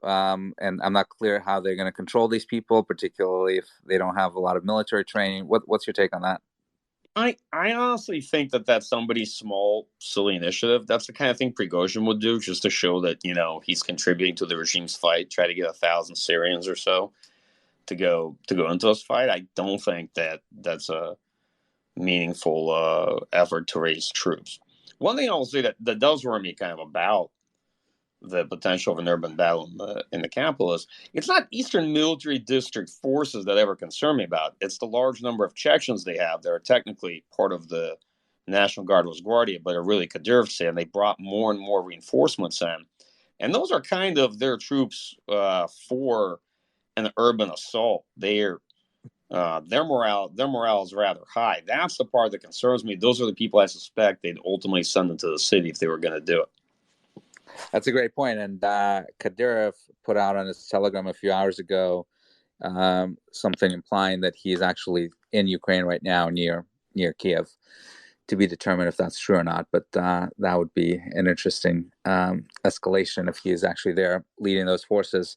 And I'm not clear how they're going to control these people, particularly if they don't have a lot of military training. What's your take on that? I honestly think that that's somebody's small, silly initiative. That's the kind of thing Prigozhin would do just to show that, he's contributing to the regime's fight, try to get 1,000 Syrians or so to go into this fight. I don't think that that's a meaningful effort to raise troops. One thing I will say that does worry me kind of about the potential of an urban battle in the capital is it's not Eastern Military District forces that ever concern me about. It's the large number of Chechens they have that are technically part of the National Guard Rosguardia, but are really Kadyrovцы, and they brought more and more reinforcements in. And those are kind of their troops for an urban assault. Their morale is rather high. That's the part that concerns me. Those are the people I suspect they'd ultimately send into the city if they were going to do it. That's a great point. And Kadyrov put out on his Telegram a few hours ago something implying that he's actually in Ukraine right now near Kiev. To be determined if that's true or not. But that would be an interesting escalation if he is actually there leading those forces.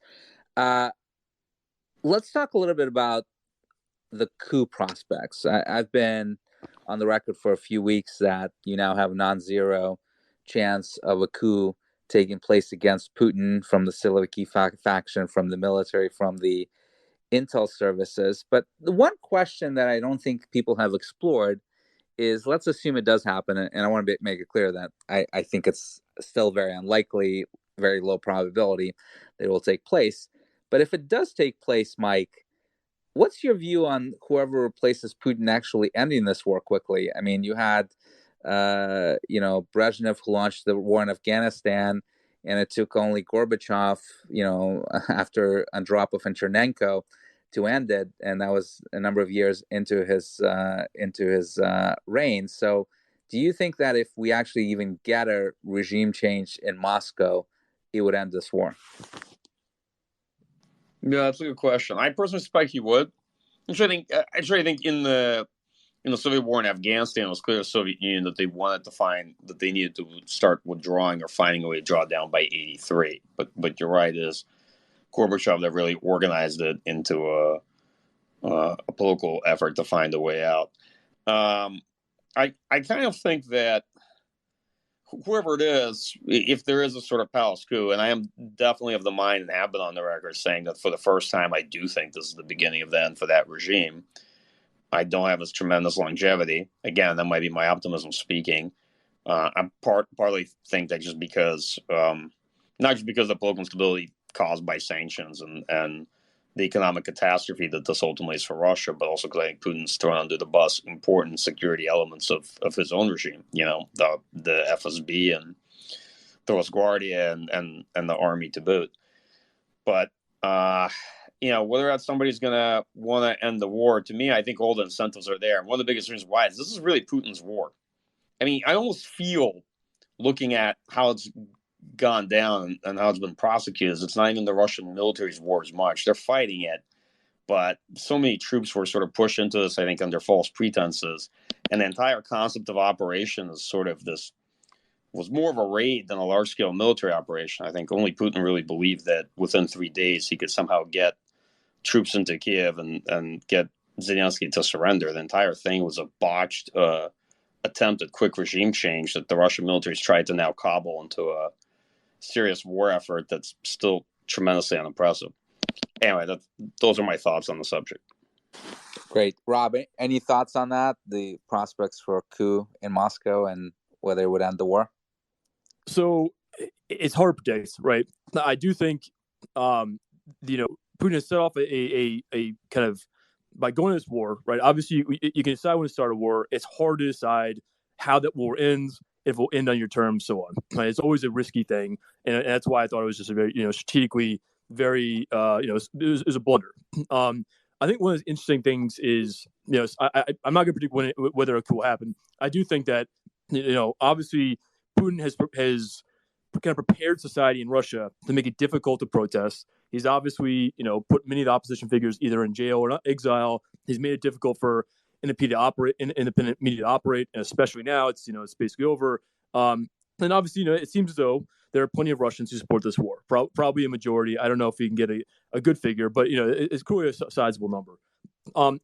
Let's talk a little bit about the coup prospects. I've been on the record for a few weeks that you now have a non-zero chance of a coup taking place against Putin from the Siloviki faction, from the military, from the intel services. But the one question that I don't think people have explored is, let's assume it does happen, and I want to make it clear that I think it's still very unlikely, very low probability that it will take place. But if it does take place, Mike, what's your view on whoever replaces Putin actually ending this war quickly? I mean, you had Brezhnev, who launched the war in Afghanistan, and it took only Gorbachev, after Andropov and Chernenko, to end it, and that was a number of years into his reign. So, do you think that if we actually even get a regime change in Moscow, it would end this war? Yeah, that's a good question. I personally suspect he would. I think in the Soviet war in Afghanistan, it was clear to the Soviet Union that they needed to start withdrawing or finding a way to draw down by 1983. But you're right, is Gorbachev that really organized it into a political effort to find a way out. I kind of think that whoever it is, if there is a sort of palace coup, and I am definitely of the mind and have been on the record saying that for the first time, I do think this is the beginning of the end for that regime. I don't have as tremendous longevity. Again, that might be my optimism speaking. I partly think that just because, not just because of the political instability caused by sanctions and the economic catastrophe that this ultimately is for Russia, but also because I think Putin's thrown under the bus important security elements of his own regime. The FSB and the Rosguardia and the army to boot. But whether or not somebody's going to want to end the war, to me, I think all the incentives are there. And one of the biggest reasons why is this is really Putin's war. I mean, I almost feel, looking at how it's gone down and how it's been prosecuted, it's not even the Russian military's war as much. They're fighting it, but so many troops were sort of pushed into this, I think, under false pretenses. And the entire concept of operation is sort of this, was more of a raid than a large-scale military operation. I think only Putin really believed that within 3 days he could somehow get troops into Kiev and get Zelensky to surrender. The entire thing was a botched attempt at quick regime change that the Russian military's tried to now cobble into a serious war effort that's still tremendously unimpressive. Anyway, those are my thoughts on the subject. Great. Rob, any thoughts on that? The prospects for a coup in Moscow and whether it would end the war? So it's hard to predict, right? I do think, Putin has set off a kind of, by going to this war, right? Obviously, you can decide when to start a war. It's hard to decide how that war ends, if it will end on your terms, so on. Right? It's always a risky thing, and that's why I thought it was just a very, strategically very, it was a blunder. I think one of the interesting things is, I'm not going to predict whether a coup will happen. I do think that, obviously, Putin has kind of prepared society in Russia to make it difficult to protest. He's obviously, put many of the opposition figures either in jail or in exile. He's made it difficult for independent media to operate, and especially now, it's basically over. And obviously, it seems as though there are plenty of Russians who support this war. Probably a majority. I don't know if we can get a good figure, but it's clearly a sizable number.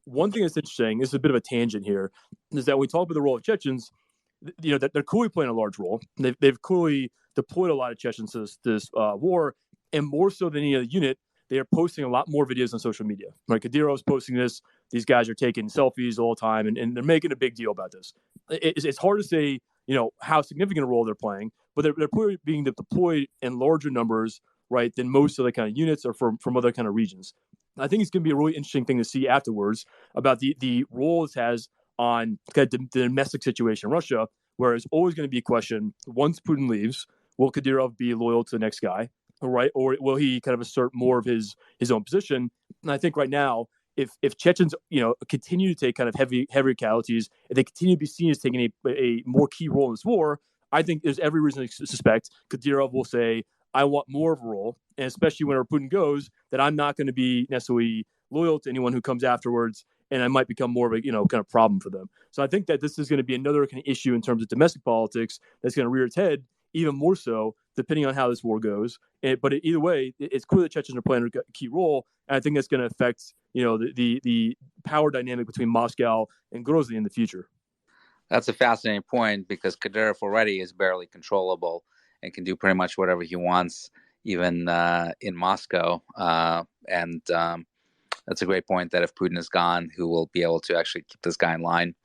One thing that's interesting, this is a bit of a tangent here, is that when we talk about the role of Chechens, that they're clearly playing a large role. They've clearly deployed a lot of Chechens to this war, and more so than any other unit, they are posting a lot more videos on social media. Right, Kadyrov's posting this. These guys are taking selfies all the time, and they're making a big deal about this. It's hard to say, how significant a role they're playing, but they're clearly being deployed in larger numbers, right, than most of the kind of units or from other kind of regions. I think it's going to be a really interesting thing to see afterwards about the role it has on kind of the domestic situation in Russia, where it's always going to be a question, once Putin leaves, will Kadyrov be loyal to the next guy, right? Or will he kind of assert more of his own position? And I think right now, if Chechens, continue to take kind of heavy casualties, if they continue to be seen as taking a more key role in this war, I think there's every reason to suspect Kadyrov will say, I want more of a role, and especially whenever Putin goes, that I'm not going to be necessarily loyal to anyone who comes afterwards, and I might become more of a kind of problem for them. So I think that this is going to be another kind of issue in terms of domestic politics that's going to rear its head even more so depending on how this war goes. But either way, it's clear that Chechens are playing a key role, and I think that's going to affect the power dynamic between Moscow and Grozny in the future. That's a fascinating point because Kadyrov already is barely controllable and can do pretty much whatever he wants, even in Moscow. And that's a great point that if Putin is gone, who will be able to actually keep this guy in line.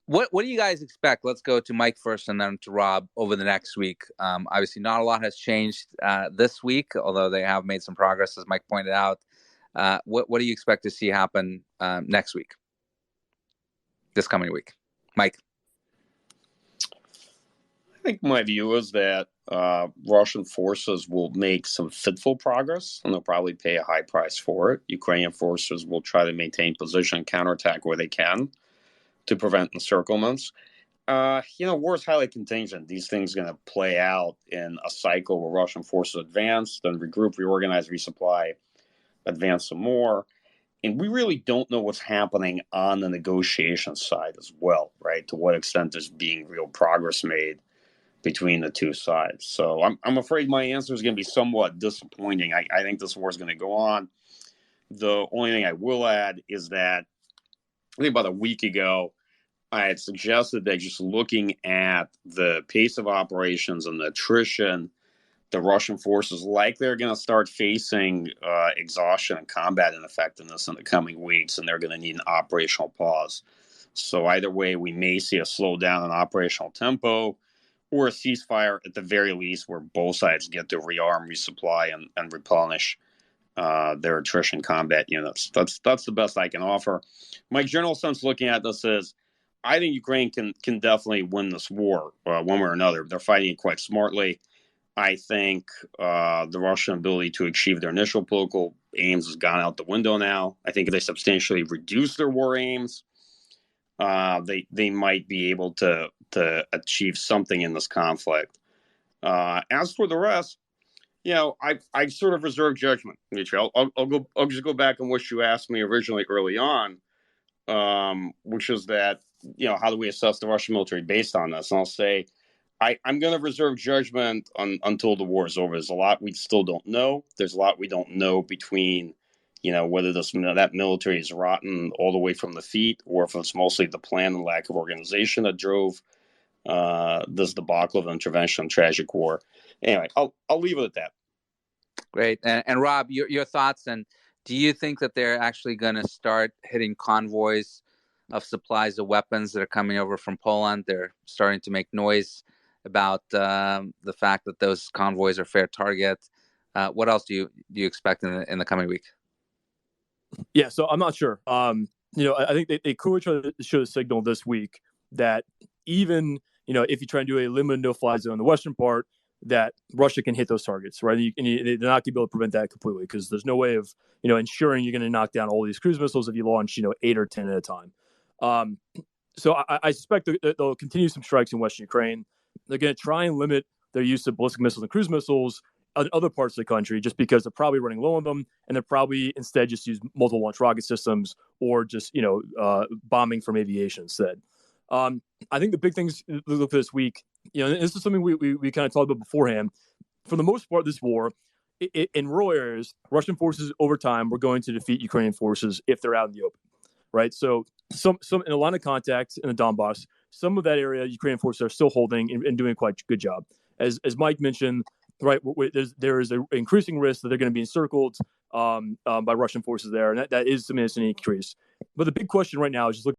What do you guys expect? Let's go to Mike first and then to Rob over the next week. Obviously, not a lot has changed this week, although they have made some progress, as Mike pointed out. What do you expect to see happen next week, this coming week? Mike? I think my view is that Russian forces will make some fitful progress, and they'll probably pay a high price for it. Ukrainian forces will try to maintain position and counterattack where they can to prevent encirclements. War is highly contingent. These things are going to play out in a cycle where Russian forces advance, then regroup, reorganize, resupply, advance some more. And we really don't know what's happening on the negotiation side as well, right? To what extent there's being real progress made between the two sides. So I'm afraid my answer is going to be somewhat disappointing. I think this war is going to go on. The only thing I will add is that I think about a week ago, I had suggested that just looking at the pace of operations and the attrition, the Russian forces like they're going to start facing exhaustion and combat ineffectiveness in the coming weeks, and they're going to need an operational pause. So either way, we may see a slowdown in operational tempo or a ceasefire at the very least where both sides get to rearm, resupply, and replenish their attrition combat units. That's the best I can offer. My general sense looking at this is I think Ukraine can definitely win this war one way or another. They're fighting it quite smartly. I think the Russian ability to achieve their initial political aims has gone out the window now. I think if they substantially reduce their war aims, they might be able to achieve something in this conflict. As for the rest, I sort of reserve judgment, Mitri. I'll just go back on what you asked me originally early on, which is that how do we assess the Russian military based on this? And I'll say I'm going to reserve judgment until the war is over. There's a lot we still don't know. There's a lot we don't know between, whether that military is rotten all the way from the feet, or if it's mostly the plan and lack of organization that drove this debacle of intervention and tragic war. Anyway, I'll leave it at that. Great. And Rob, your thoughts, and do you think that they're actually going to start hitting convoys of supplies of weapons that are coming over from Poland? They're starting to make noise about the fact that those convoys are fair target. What else do you expect in the coming week? Yeah, so I'm not sure. I think they could try to show the signal this week that even if you try and do a limited no-fly zone in the western part, that Russia can hit those targets, right? And they're not going to be able to prevent that completely, because there's no way of ensuring you're going to knock down all these cruise missiles if you launch 8 or 10 at a time. So I suspect that they'll continue some strikes in Western Ukraine. They're going to try and limit their use of ballistic missiles and cruise missiles in other parts of the country, just because they're probably running low on them, and they're probably instead just use multiple launch rocket systems, or just bombing from aviation instead. I think the big things to look for this week, and this is something we kind of talked about beforehand. For the most part, this war, in rural areas, Russian forces over time were going to defeat Ukrainian forces if they're out in the open, right? So some in a line of contact in the Donbass, some of that area, Ukrainian forces are still holding and doing quite a good job. As Mike mentioned, right, there is an increasing risk that they're going to be encircled by Russian forces there, and that is something that's an increase. But the big question right now is just look